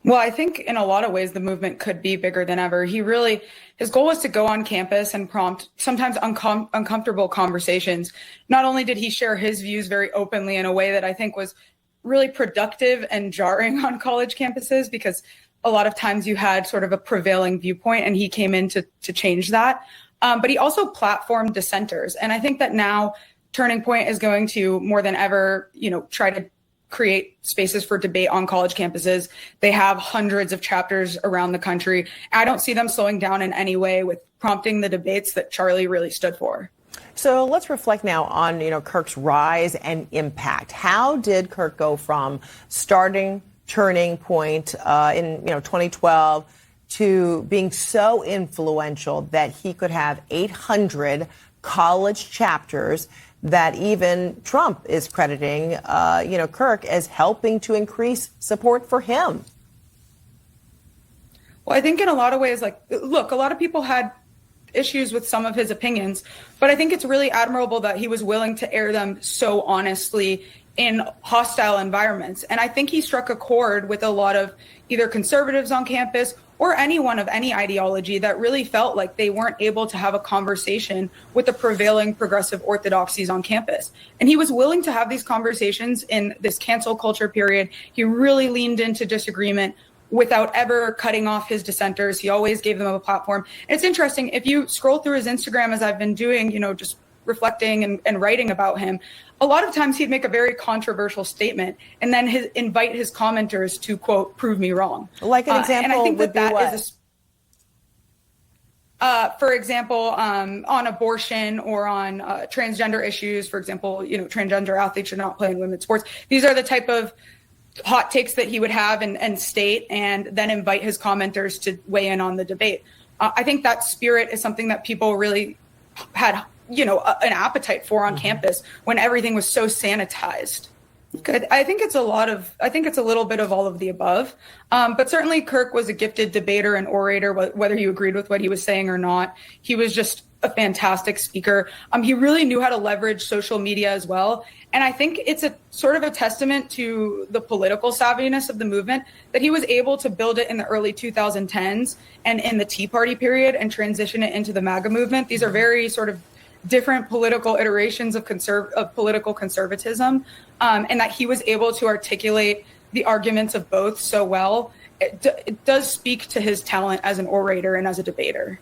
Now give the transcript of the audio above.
Well, I think in a lot of ways, the movement could be bigger than ever. His goal was to go on campus and prompt sometimes uncomfortable conversations. Not only did he share his views very openly in a way that I think was really productive and jarring on college campuses, because a lot of times you had sort of a prevailing viewpoint, and he came in to change that. But he also platformed dissenters. And I think that now Turning Point is going to, more than ever, try to create spaces for debate on college campuses. They have hundreds of chapters around the country. I don't see them slowing down in any way with prompting the debates that Charlie really stood for. So let's reflect now on, Kirk's rise and impact. How did Kirk go from starting Turning Point in 2012 to being so influential that he could have 800 college chapters that even Trump is crediting, Kirk as helping to increase support for him? Well, I think in a lot of ways, look, a lot of people had issues with some of his opinions, but I think it's really admirable that he was willing to air them so honestly in hostile environments. And I think he struck a chord with a lot of either conservatives on campus or anyone of any ideology that really felt like they weren't able to have a conversation with the prevailing progressive orthodoxies on campus. And he was willing to have these conversations in this cancel culture period. He really leaned into disagreement without ever cutting off his dissenters. He always gave them a platform. And it's interesting, if you scroll through his Instagram, as I've been doing, just reflecting and writing about him, a lot of times he'd make a very controversial statement and then invite his commenters to, quote, prove me wrong. Like an example and I think would that be what? is for example, on abortion or on transgender issues. For example, transgender athletes should not play in women's sports. These are the type of hot takes that he would have and state, and then invite his commenters to weigh in on the debate. I think that spirit is something that people really had, an appetite for on campus when everything was so sanitized. I think it's a little bit of all of the above. But certainly Kirk was a gifted debater and orator, whether you agreed with what he was saying or not. He was just a fantastic speaker. He really knew how to leverage social media as well. And I think it's a sort of a testament to the political savviness of the movement that he was able to build it in the early 2010s and in the Tea Party period and transition it into the MAGA movement. These are very sort of different political iterations of political conservatism, and that he was able to articulate the arguments of both so well. It does speak to his talent as an orator and as a debater.